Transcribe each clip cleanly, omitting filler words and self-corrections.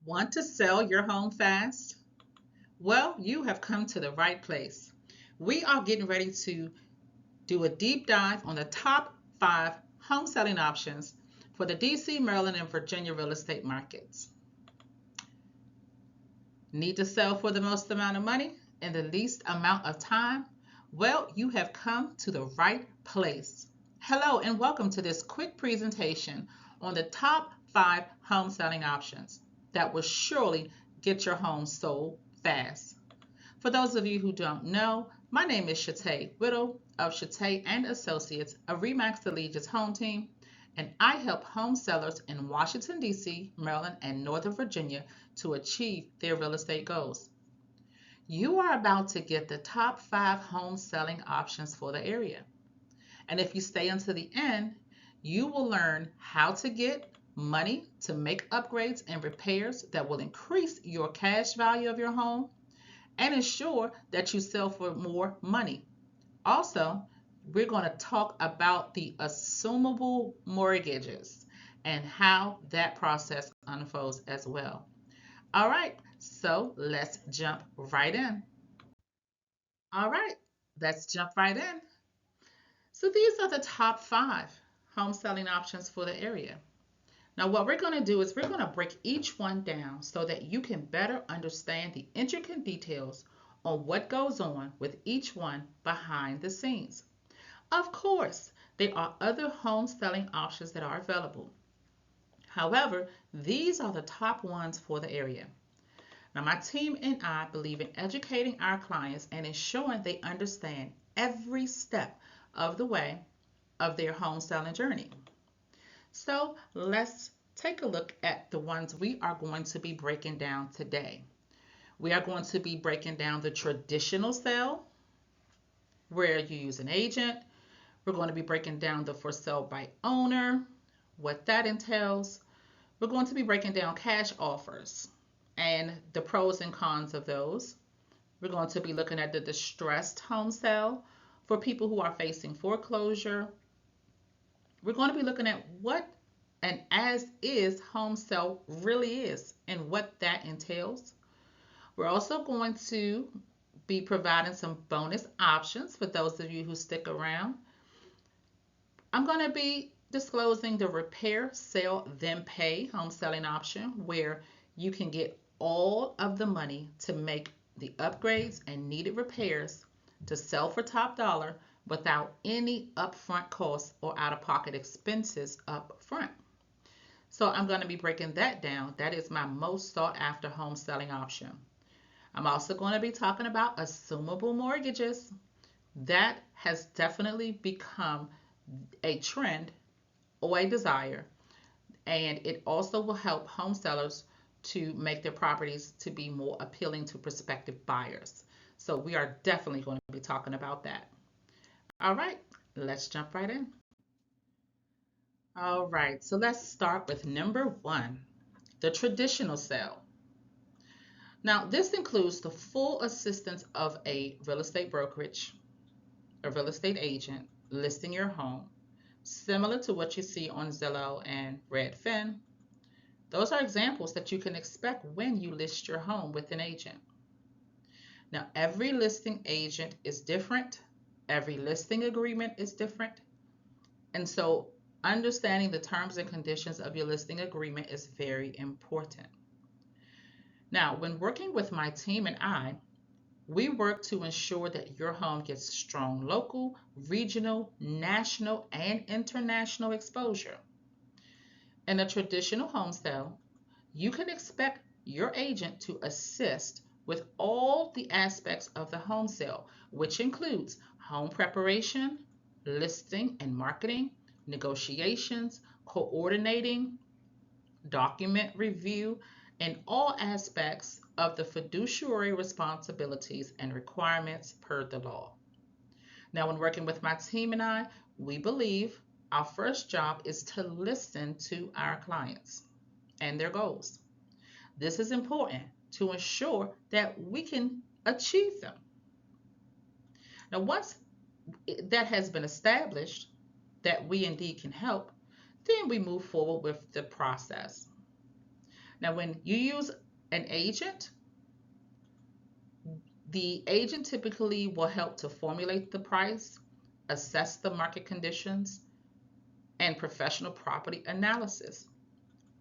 Want to sell your home fast? Well, you have come to the right place. We are getting ready to do a deep dive on the top 5 home selling options for the DC, Maryland, and Virginia real estate markets. Need to sell for the most amount of money in the least amount of time? Well, you have come to the right place. Hello, and welcome to this quick presentation on the top 5 home selling options that will surely get your home sold fast. For those of you who don't know, my name is Shataa Whittle of Shataa and Associates, a Remax Allegiance home team, and I help home sellers in Washington, D.C., Maryland, and Northern Virginia to achieve their real estate goals. You are about to get the top 5 home selling options for the area. And if you stay until the end, you will learn how to get money to make upgrades and repairs that will increase your cash value of your home and ensure that you sell for more money. Also, we're going to talk about the assumable mortgages and how that process unfolds as well. All right, so let's jump right in. All right, let's jump right in. So these are the top 5 home selling options for the area. Now, what we're going to do is we're going to break each one down so that you can better understand the intricate details on what goes on with each one behind the scenes. Of course, there are other home selling options that are available. However, these are the top ones for the area. Now, my team and I believe in educating our clients and ensuring they understand every step of the way of their home selling journey. So let's take a look at the ones we are going to be breaking down today. We are going to be breaking down the traditional sale, where you use an agent. We're going to be breaking down the for sale by owner, what that entails. We're going to be breaking down cash offers and the pros and cons of those. We're going to be looking at the distressed home sale for people who are facing foreclosure. We're going to be looking at what an as is home sale really is and what that entails. We're also going to be providing some bonus options for those of you who stick around. I'm going to be disclosing the repair, sell, then pay home selling option where you can get all of the money to make the upgrades and needed repairs to sell for top dollar without any upfront costs or out of pocket expenses up front. So I'm going to be breaking that down. That is my most sought after home selling option. I'm also going to be talking about assumable mortgages. That has definitely become a trend or a desire, and it also will help home sellers to make their properties to be more appealing to prospective buyers. So we are definitely going to be talking about that. All right, let's jump right in. All right, so let's start with number 1, the traditional sale. Now, this includes the full assistance of a real estate brokerage, a real estate agent listing your home, similar to what you see on Zillow and Redfin. Those are examples that you can expect when you list your home with an agent. Now, every listing agent is different. Every listing agreement is different. And so understanding the terms and conditions of your listing agreement is very important. Now, when working with my team and I, we work to ensure that your home gets strong local, regional, national, and international exposure. In a traditional home sale, you can expect your agent to assist with all the aspects of the home sale, which includes home preparation, listing and marketing, negotiations, coordinating, document review, and all aspects of the fiduciary responsibilities and requirements per the law. Now, when working with my team and I, we believe our first job is to listen to our clients and their goals. This is important to ensure that we can achieve them. Now, once that has been established, that we indeed can help, then we move forward with the process. Now, when you use an agent, the agent typically will help to formulate the price, assess the market conditions, and professional property analysis.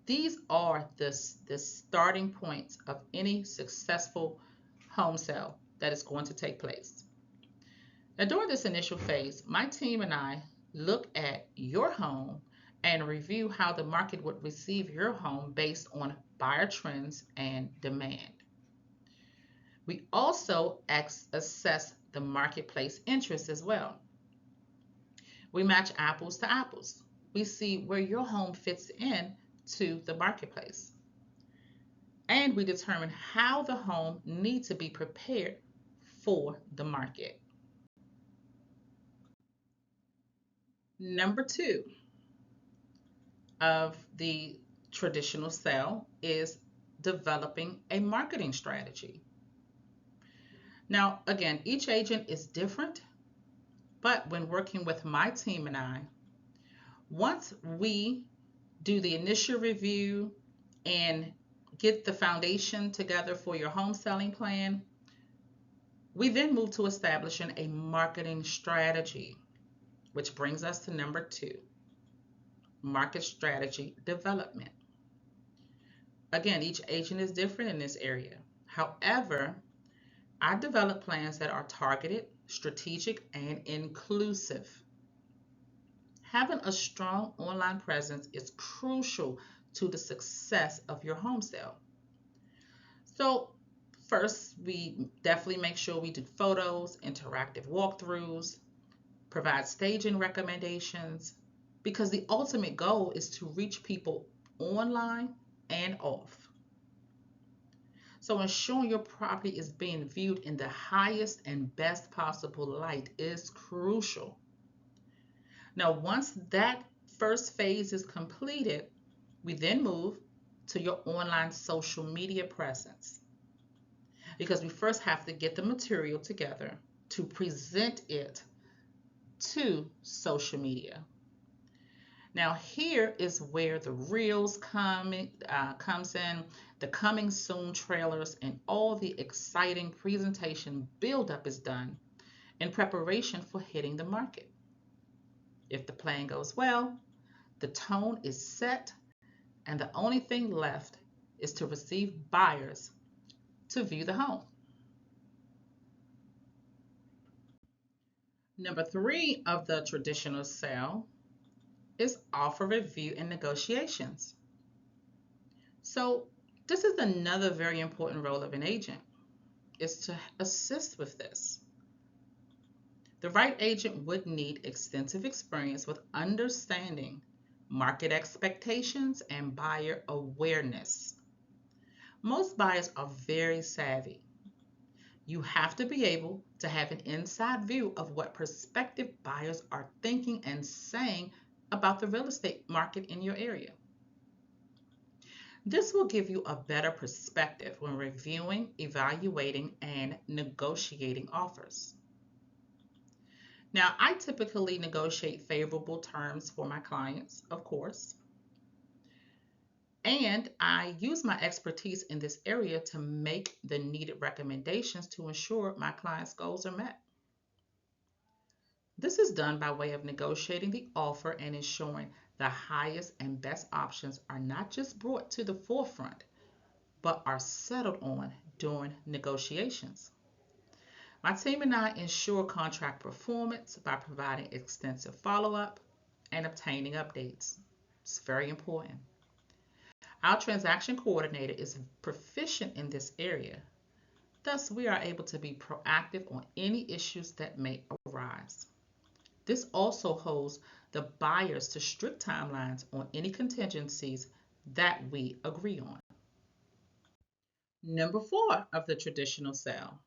These are the starting points of any successful home sale that is going to take place. Now, during this initial phase, my team and I look at your home and review how the market would receive your home based on buyer trends and demand. We also assess the marketplace interest as well. We match apples to apples. We see where your home fits in to the marketplace. And we determine how the home needs to be prepared for the market. Number two of the traditional sale is developing a marketing strategy. Now, again, each agent is different, but when working with my team and I, once we do the initial review and get the foundation together for your home selling plan, we then move to establishing a marketing strategy, which brings us to number two, market strategy development. Again, each agent is different in this area. However, I develop plans that are targeted, strategic, and inclusive. Having a strong online presence is crucial to the success of your home sale. So, first, we definitely make sure we do photos, interactive walkthroughs, provide staging recommendations, because the ultimate goal is to reach people online and off. So ensuring your property is being viewed in the highest and best possible light is crucial. Now, once that first phase is completed, we then move to your online social media presence, because we first have to get the material together to present it to social media. Now, here is where the reels comes in, the coming soon trailers, and all the exciting presentation buildup is done in preparation for hitting the market. If the plan goes well, the tone is set, and the only thing left is to receive buyers to view the home. Number three of the traditional sale is offer review and negotiations. So this is another very important role of an agent, is to assist with this. The right agent would need extensive experience with understanding market expectations and buyer awareness. Most buyers are very savvy. You have to be able to have an inside view of what prospective buyers are thinking and saying about the real estate market in your area. This will give you a better perspective when reviewing, evaluating, and negotiating offers. Now, I typically negotiate favorable terms for my clients, of course, and I use my expertise in this area to make the needed recommendations to ensure my clients' goals are met. This is done by way of negotiating the offer and ensuring the highest and best options are not just brought to the forefront, but are settled on during negotiations. My team and I ensure contract performance by providing extensive follow-up and obtaining updates. It's very important. Our transaction coordinator is proficient in this area. Thus, we are able to be proactive on any issues that may arise. This also holds the buyers to strict timelines on any contingencies that we agree on. Number four of the traditional sale,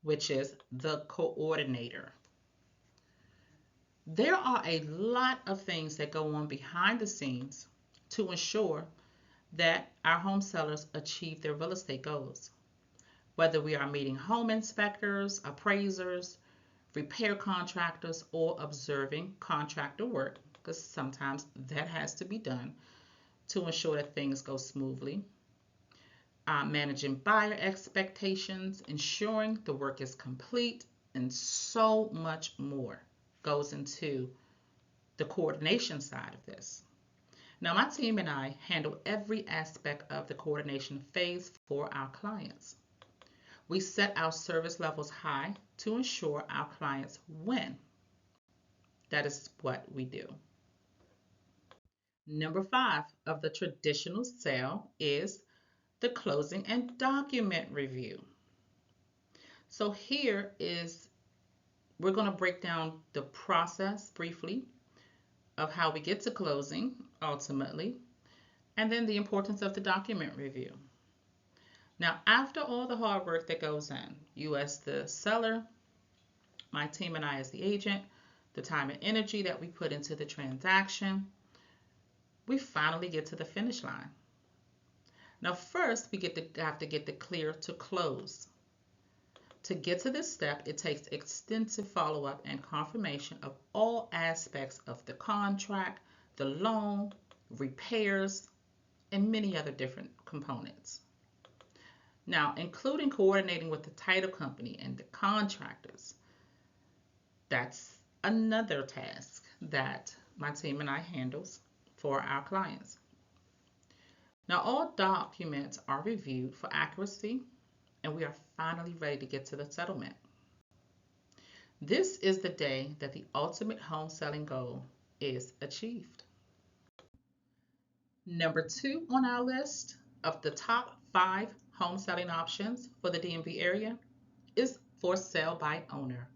which is the coordinator. There are a lot of things that go on behind the scenes to ensure that our home sellers achieve their real estate goals. Whether we are meeting home inspectors, appraisers, repair contractors, or observing contractor work, because sometimes that has to be done to ensure that things go smoothly. managing buyer expectations, ensuring the work is complete, and so much more goes into the coordination side of this. Now, my team and I handle every aspect of the coordination phase for our clients. We set our service levels high to ensure our clients win. That is what we do. Number 5 of the traditional sale is the closing and document review. So here is, we're going to break down the process briefly of how we get to closing ultimately, and then the importance of the document review. Now, after all the hard work that goes in, you as the seller, my team and I as the agent, the time and energy that we put into the transaction, we finally get to the finish line. Now, first, we have to get the clear to close. To get to this step, it takes extensive follow-up and confirmation of all aspects of the contract, the loan, repairs, and many other different components. Now, including coordinating with the title company and the contractors, that's another task that my team and I handles for our clients. Now, all documents are reviewed for accuracy, and we are finally ready to get to the settlement. This is the day that the ultimate home selling goal is achieved. Number 2 on our list of the top 5 home selling options for the DMV area is for sale by owner.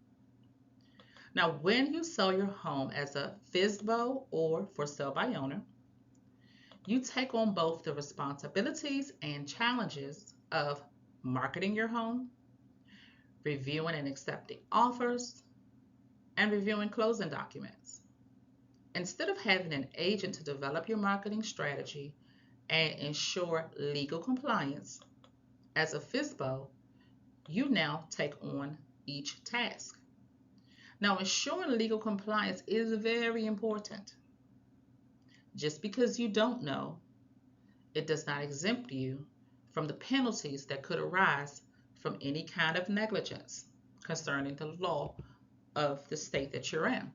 Now, when you sell your home as a FSBO or for sale by owner, you take on both the responsibilities and challenges of marketing your home, reviewing and accepting offers, and reviewing closing documents. Instead of having an agent to develop your marketing strategy and ensure legal compliance, as a FSBO, you now take on each task. Now, ensuring legal compliance is very important. Just because you don't know, it does not exempt you from the penalties that could arise from any kind of negligence concerning the law of the state that you're in.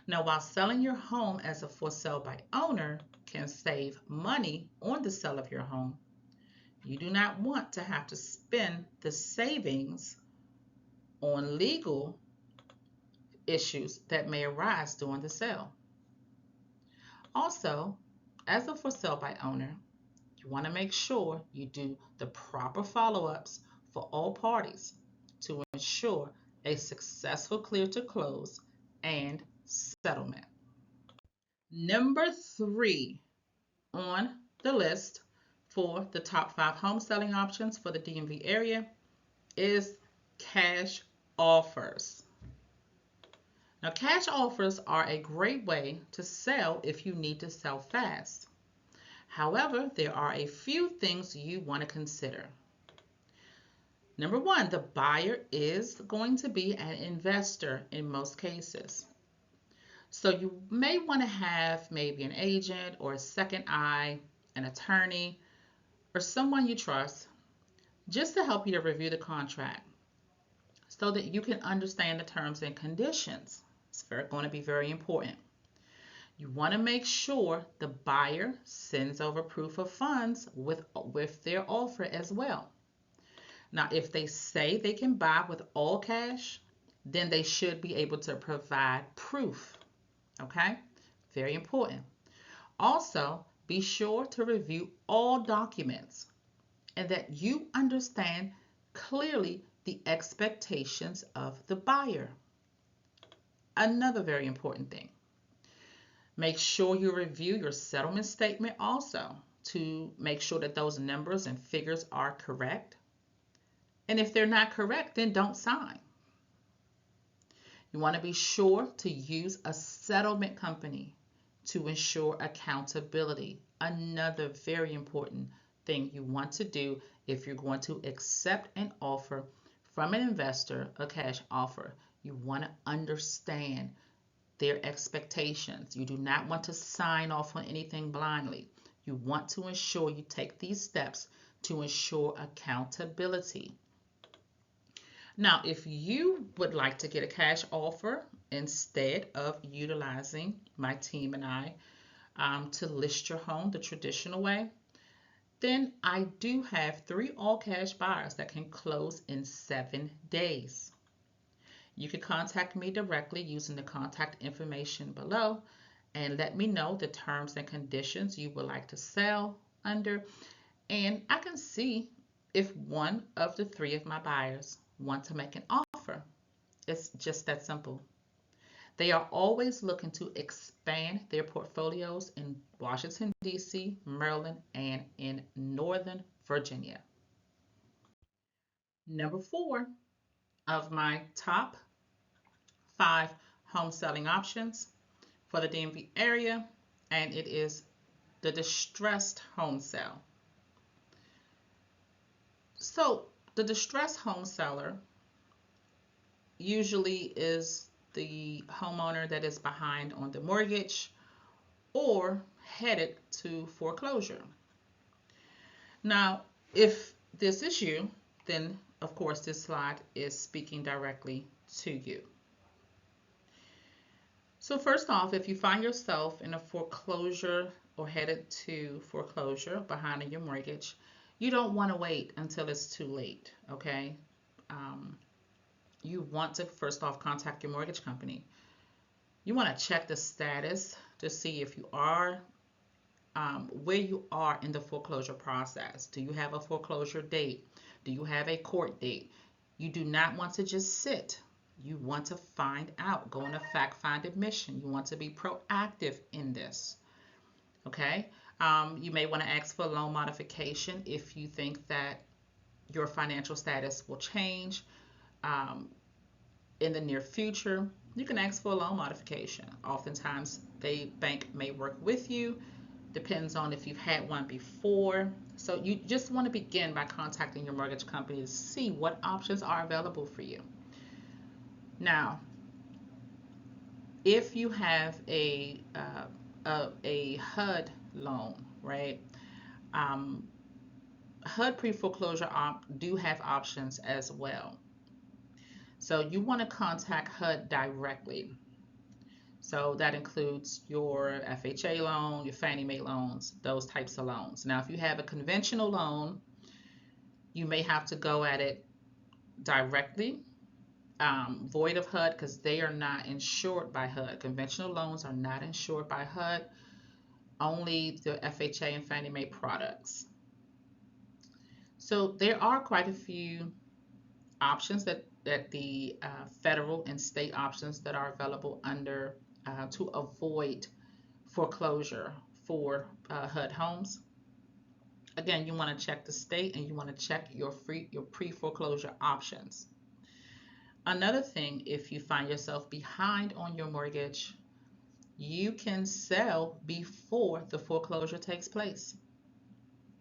Now, while selling your home as a for sale by owner can save money on the sale of your home, you do not want to have to spend the savings on legal issues that may arise during the sale. Also, as a for sale by owner, you want to make sure you do the proper follow-ups for all parties to ensure a successful clear to close and settlement. Number 3 on the list for the top 5 home selling options for the DMV area is cash offers. Now, cash offers are a great way to sell if you need to sell fast. However, there are a few things you want to consider. Number 1, the buyer is going to be an investor in most cases. So you may want to have maybe an agent or a second eye, an attorney, or someone you trust just to help you to review the contract so that you can understand the terms and conditions. It's going to be very important. You want to make sure the buyer sends over proof of funds with their offer as well. Now, if they say they can buy with all cash, then they should be able to provide proof. Okay? Very important. Also, be sure to review all documents and that you understand clearly the expectations of the buyer. Another very important thing. Make sure you review your settlement statement also to make sure that those numbers and figures are correct. And if they're not correct, then don't sign. You want to be sure to use a settlement company to ensure accountability. Another very important thing you want to do if you're going to accept an offer from an investor, a cash offer. You want to understand their expectations. You do not want to sign off on anything blindly. You want to ensure you take these steps to ensure accountability. Now, if you would like to get a cash offer instead of utilizing my team and I to list your home the traditional way, then I do have 3 all-cash buyers that can close in 7 days. You can contact me directly using the contact information below and let me know the terms and conditions you would like to sell under, and I can see if one of the 3 of my buyers want to make an offer. It's just that simple. They are always looking to expand their portfolios in Washington, D.C., Maryland, and in Northern Virginia. Number 4 of my top 5 home selling options for the DMV area, and it is the distressed home sale. So, the distressed home seller usually is the homeowner that is behind on the mortgage or headed to foreclosure. Now, if this is you, then of course this slide is speaking directly to you. So first off, if you find yourself in a foreclosure or headed to foreclosure behind on your mortgage, you don't want to wait until it's too late, okay? Um, you want to first off contact your mortgage company. You want to check the status to see if you are where you are in the foreclosure process. Do you have a foreclosure date? Do you have a court date? You do not want to just sit. You want to find out, go on a fact-finding mission. You want to be proactive in this, okay? You may want to ask for a loan modification if you think that your financial status will change um, in the near future. You can ask for a loan modification. Oftentimes, the bank may work with you. Depends on if you've had one before. So you just want to begin by contacting your mortgage company to see what options are available for you. Now, if you have a HUD loan, right? Um, HUD pre-foreclosure do have options as well. So you want to contact HUD directly. So that includes your FHA loan, your Fannie Mae loans, those types of loans. Now, if you have a conventional loan, you may have to go at it directly, void of HUD, because they are not insured by HUD. Conventional loans are not insured by HUD, only the FHA and Fannie Mae products. So there are quite a few options that the federal and state options that are available under to avoid foreclosure for HUD homes. Again, you want to check the state and you want to check your pre-foreclosure options. Another thing, if you find yourself behind on your mortgage, you can sell before the foreclosure takes place.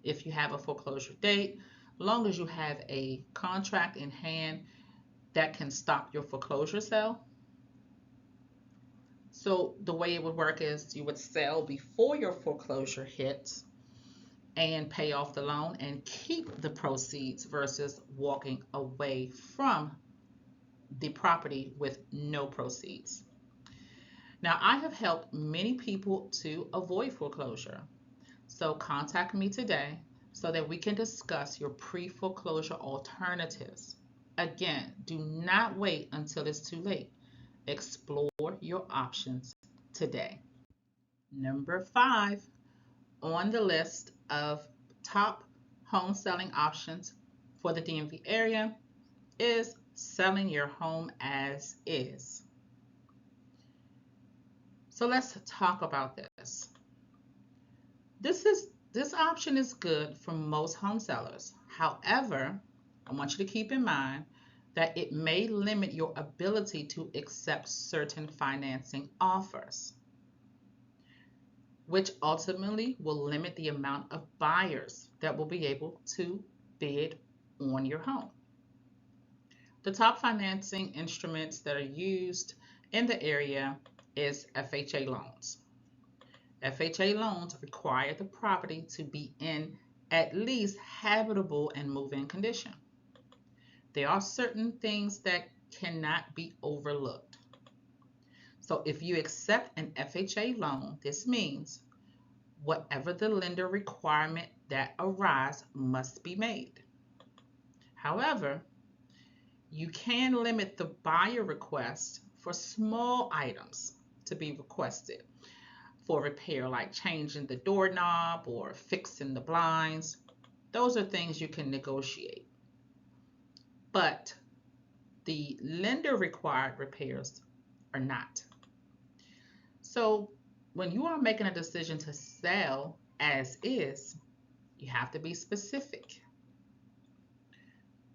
If you have a foreclosure date, long as you have a contract in hand that can stop your foreclosure sale. So the way it would work is you would sell before your foreclosure hits and pay off the loan and keep the proceeds versus walking away from the property with no proceeds. Now, I have helped many people to avoid foreclosure. So contact me today so that we can discuss your pre-foreclosure alternatives. Again, do not wait until it's too late. Explore your options today. Number 5 on the list of top home selling options for the DMV area is selling your home as is. So let's talk about this. This option is good for most home sellers. However, I want you to keep in mind that it may limit your ability to accept certain financing offers, which ultimately will limit the amount of buyers that will be able to bid on your home. The top financing instruments that are used in the area is FHA loans. FHA loans require the property to be in at least habitable and move-in condition. There are certain things that cannot be overlooked. So if you accept an FHA loan, this means whatever the lender requirement that arise must be made. However, you can limit the buyer request for small items to be requested for repair, like changing the doorknob or fixing the blinds. Those are things you can negotiate. But the lender required repairs are not. So when you are making a decision to sell as is, you have to be specific.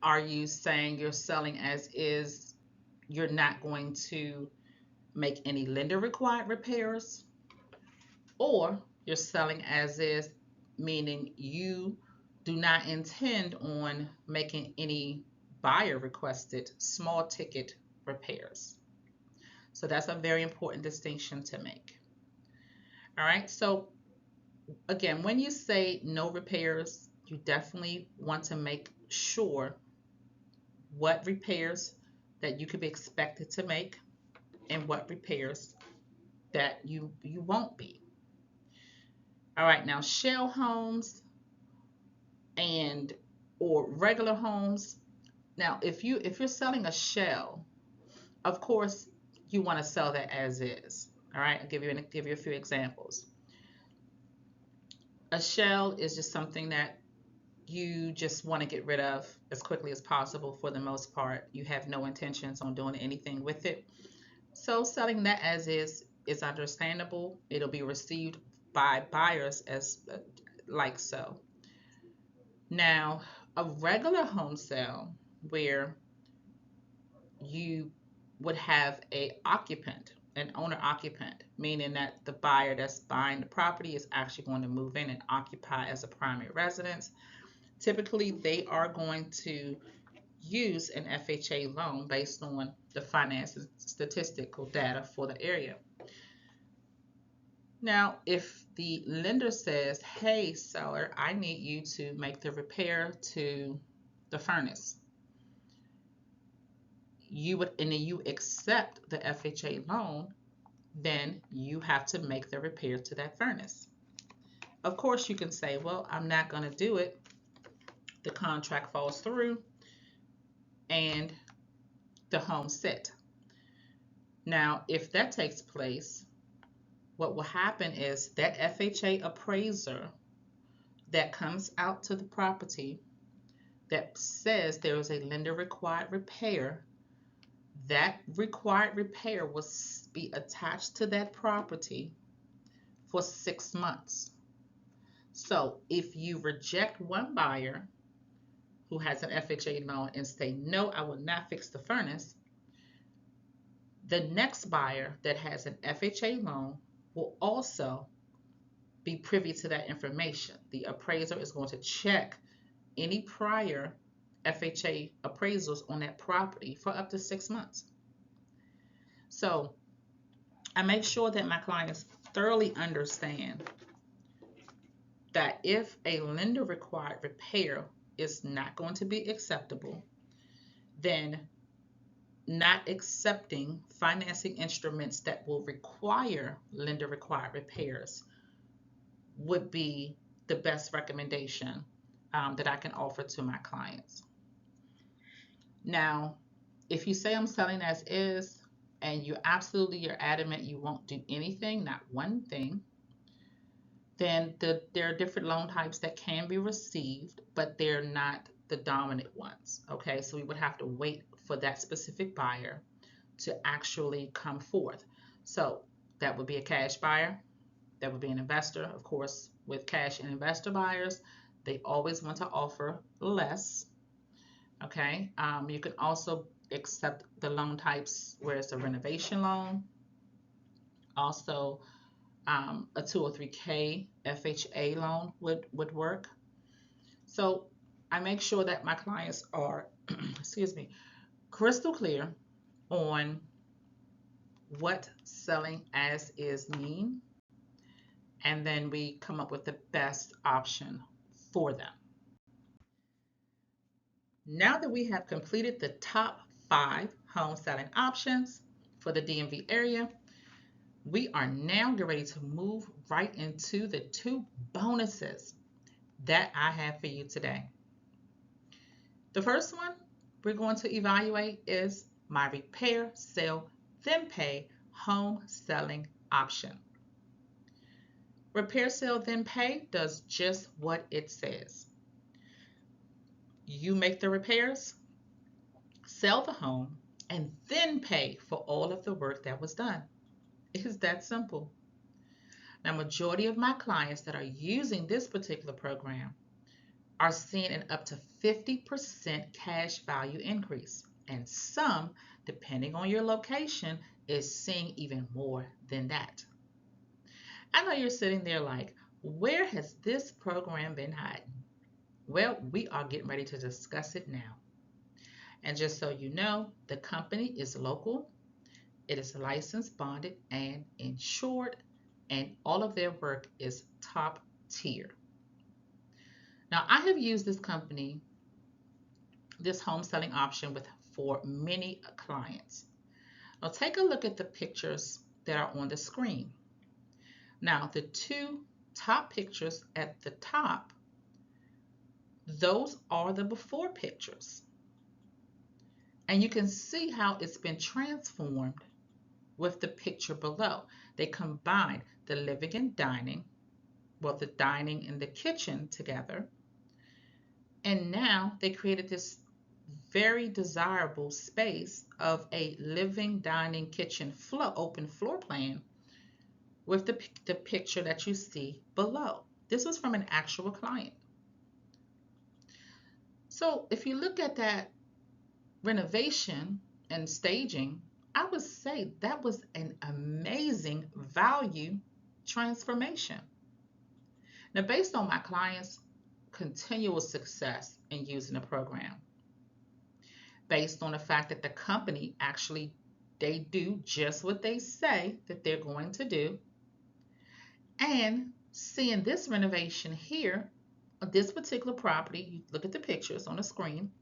Are you saying you're selling as is, you're not going to make any lender required repairs? Or you're selling as is, meaning you do not intend on making any buyer requested small ticket repairs. So that's a very important distinction to make. All right, so again, when you say no repairs, you definitely want to make sure what repairs that you could be expected to make and what repairs that you won't be. All right, now shell homes and or regular homes. Now, if you're selling a shell, of course you want to sell that as is. All right, I'll give you a few examples. A shell is just something that you just want to get rid of as quickly as possible. For the most part, you have no intentions on doing anything with it. So selling that as is understandable. It'll be received by buyers as like so. Now, a regular home sale where you would have an owner occupant, meaning that the buyer that's buying the property is actually going to move in and occupy as a primary residence. Typically, they are going to use an FHA loan based on the finance statistical data for the area. Now, if the lender says, hey, seller, I need you to make the repair to the furnace, you accept the FHA loan, then you have to make the repair to that furnace. Of course, you can say, well, I'm not going to do it. The contract falls through and the home sit. Now, if that takes place, what will happen is that FHA appraiser that comes out to the property that says there is a lender required repair, that required repair will be attached to that property for 6 months. So if you reject one buyer who has an FHA loan and say, no, I will not fix the furnace, the next buyer that has an FHA loan will also be privy to that information. The appraiser is going to check any prior FHA appraisals on that property for up to 6 months. So I make sure that my clients thoroughly understand that if a lender required repair is not going to be acceptable, then not accepting financing instruments that will require lender required repairs would be the best recommendation that I can offer to my clients. Now, if you say I'm selling as is and you're adamant you won't do anything, not one thing, then there are different loan types that can be received, but they're not the dominant ones. Okay, so we would have to wait for that specific buyer to actually come forth. So that would be a cash buyer, that would be an investor. Of course, with cash and investor buyers, they always want to offer less. Okay, you can also accept the loan types where it's a renovation loan, also a 203K FHA loan would work. So I make sure that my clients are, excuse me, crystal clear on what selling as is mean and then we come up with the best option for them. Now that we have completed the top 5 home selling options for the DMV area, we are now getting ready to move right into the 2 bonuses that I have for you today. The first one we're going to evaluate is my repair, sell, then pay home selling option. Repair, sell, then pay does just what it says. You make the repairs, sell the home, and then pay for all of the work that was done. It's that simple. Now, majority of my clients that are using this particular program are seeing an up to 50% cash value increase, and some, depending on your location, is seeing even more than that. I know you're sitting there like, where has this program been hiding? Well, we are getting ready to discuss it now. And just so you know, the company is local, it is licensed, bonded, and insured, and all of their work is top tier. Now, I have used this company, this home selling option for many clients. Now, take a look at the pictures that are on the screen. Now, the 2 top pictures at the top, those are the before pictures. And you can see how it's been transformed with the picture below. They combined the living and dining, well, the dining and the kitchen together. And now they created this very desirable space of a living, dining, kitchen open floor plan with the picture that you see below. This was from an actual client. So if you look at that renovation and staging, I would say that was an amazing value transformation. Now, based on my clients' continual success in using the program, based on the fact that the company actually, they do just what they say that they're going to do, and seeing this renovation here, this particular property, you look at the pictures on the screen,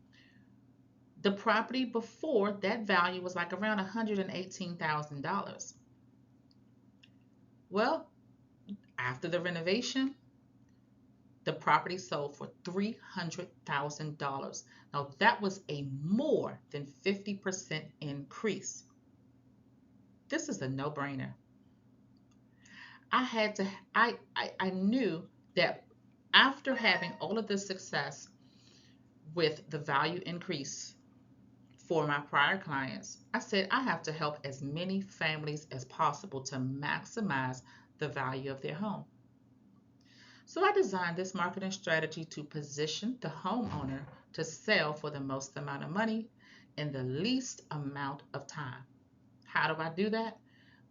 the property before, that value was like around $118,000. Well, after the renovation, the property sold for $300,000. Now, that was a more than 50% increase. This is a no-brainer. I knew that after having all of this success with the value increase for my prior clients, I said I have to help as many families as possible to maximize the value of their home. So I designed this marketing strategy to position the homeowner to sell for the most amount of money in the least amount of time. How do I do that?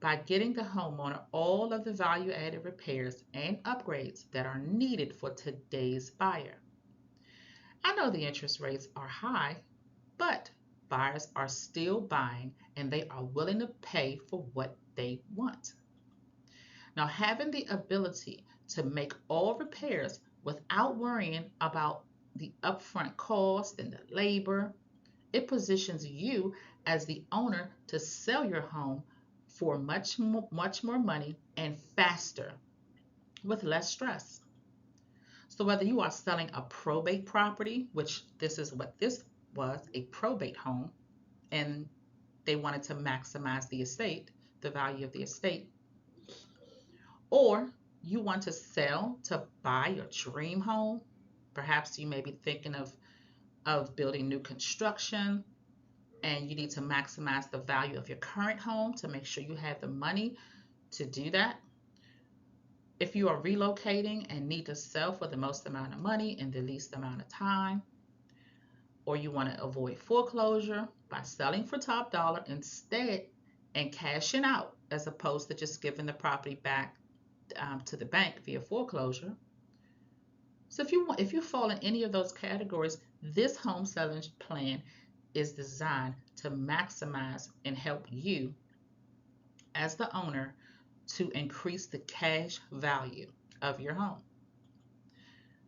By getting the homeowner all of the value-added repairs and upgrades that are needed for today's buyer. I know the interest rates are high, but buyers are still buying and they are willing to pay for what they want. Now, having the ability to make all repairs without worrying about the upfront cost and the labor, it positions you as the owner to sell your home for much more money and faster with less stress. So whether you are selling a probate property, which this is what this was, a probate home, and they wanted to maximize the estate, the value of the estate, or you want to sell to buy your dream home, perhaps you may be thinking of building new construction and you need to maximize the value of your current home to make sure you have the money to do that. If you are relocating and need to sell for the most amount of money in the least amount of time, or you want to avoid foreclosure by selling for top dollar instead and cashing out as opposed to just giving the property back to the bank via foreclosure. So if you fall in any of those categories, this home selling plan is designed to maximize and help you as the owner to increase the cash value of your home.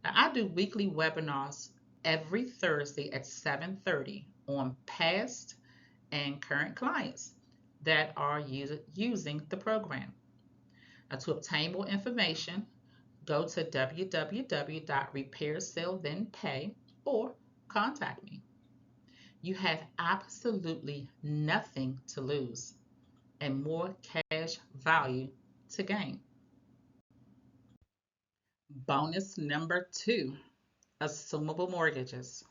Now, I do weekly webinars every Thursday at 7:30 on past and current clients that are using the program. Now, to obtain more information, go to www.repairsellthenpay or contact me. You have absolutely nothing to lose and more cash value to gain. Bonus number 2, assumable mortgages.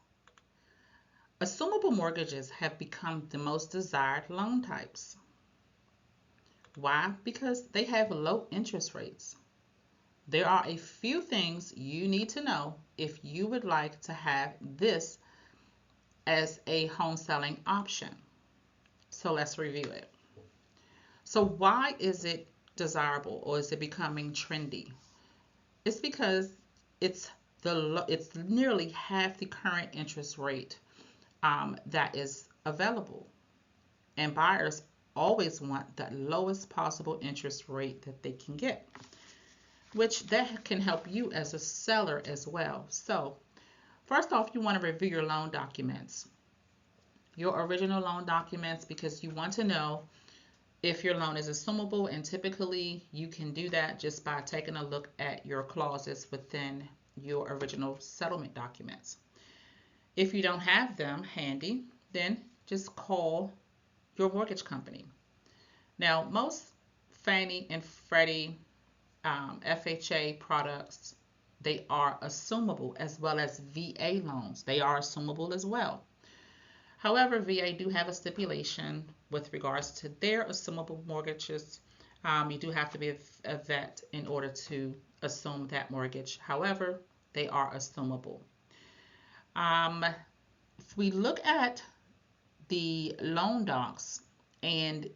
Assumable mortgages have become the most desired loan types. Why? Because they have low interest rates. There are a few things you need to know if you would like to have this as a home selling option. So let's review it. So why is it desirable or is it becoming trendy? It's because it's it's nearly half the current interest rate that is available, and buyers always want the lowest possible interest rate that they can get, which that can help you as a seller as well. So first off, you want to review your loan documents, your original loan documents, because you want to know if your loan is assumable, and typically you can do that just by taking a look at your clauses within your original settlement documents. If you don't have them handy, then just call your mortgage company. Now, most Fannie and Freddie FHA products, they are assumable, as well as VA loans. They are assumable as well. However, VA do have a stipulation with regards to their assumable mortgages. You do have to be a vet in order to assume that mortgage. However, they are assumable. If we look at the loan docs and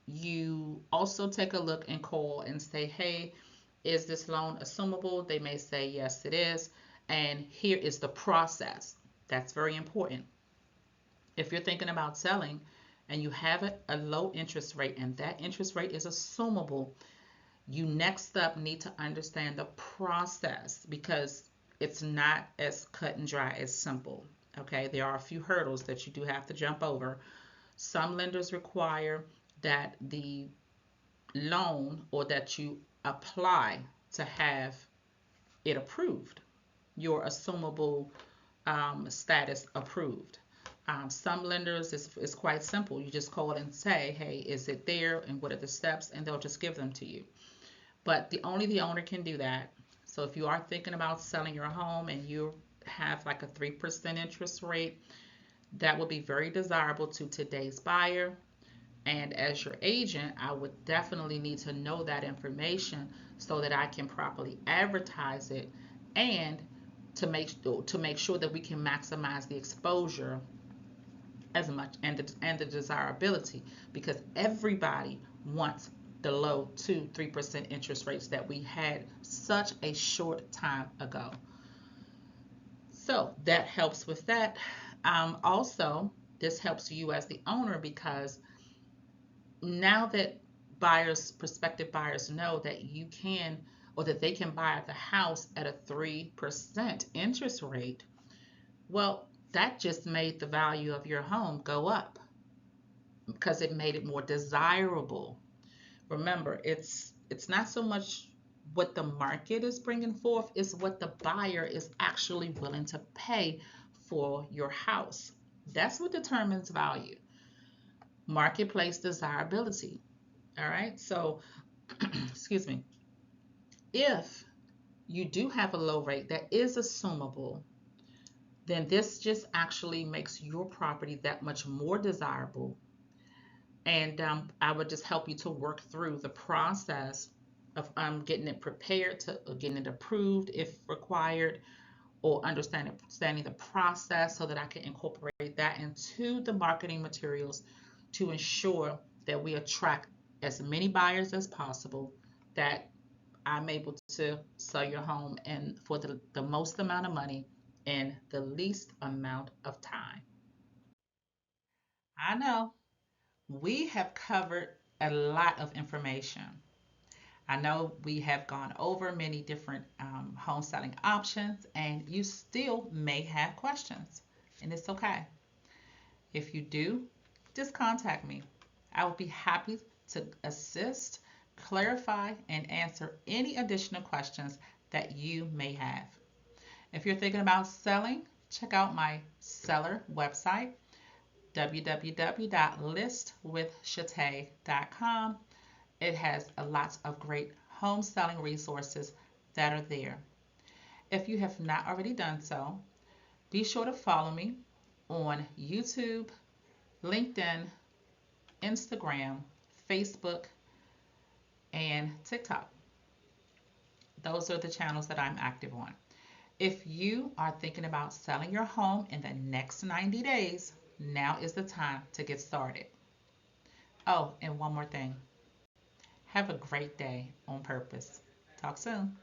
you also take a look and call and say, hey, is this loan assumable? They may say, yes, it is. And here is the process. That's very important. If you're thinking about selling and you have a low interest rate and that interest rate is assumable, you next up need to understand the process, because it's not as cut and dry as simple. Okay, there are a few hurdles that you do have to jump over. Some lenders require that the loan, or that you apply to have it approved, your assumable status approved. Some lenders is quite simple. You just call and say, hey, is it there and what are the steps? And they'll just give them to you. But only the owner can do that. So if you are thinking about selling your home and you have like a 3% interest rate, that would be very desirable to today's buyer. And as your agent, I would definitely need to know that information so that I can properly advertise it, and to make sure that we can maximize the exposure as much, and the desirability, because everybody wants the low 2-3% interest rates that we had such a short time ago. So that helps with that. Also, this helps you as the owner, because now that prospective buyers know that you can, or that they can buy the house at a 3% interest rate, well, that just made the value of your home go up, because it made it more desirable. Remember, it's not so much what the market is bringing forth, it's what the buyer is actually willing to pay for your house. That's what determines value. Marketplace desirability. All right. So, excuse me. If you do have a low rate that is assumable, then this just actually makes your property that much more desirable. And I would just help you to work through the process of getting it prepared, to getting it approved if required, or understanding the process so that I can incorporate that into the marketing materials to ensure that we attract as many buyers as possible, that I'm able to sell your home and for the most amount of money in the least amount of time. I know we have covered a lot of information. I know we have gone over many different home selling options, and you still may have questions, and it's okay. If you do, just contact me. I will be happy to assist, clarify, and answer any additional questions that you may have. If you're thinking about selling, check out my seller website, www.listwithshatay.com. It has a lot of great home selling resources that are there. If you have not already done so, be sure to follow me on YouTube, LinkedIn, Instagram, Facebook, and TikTok. Those are the channels that I'm active on. If you are thinking about selling your home in the next 90 days, now is the time to get started. Oh, and one more thing. Have a great day on purpose. Talk soon.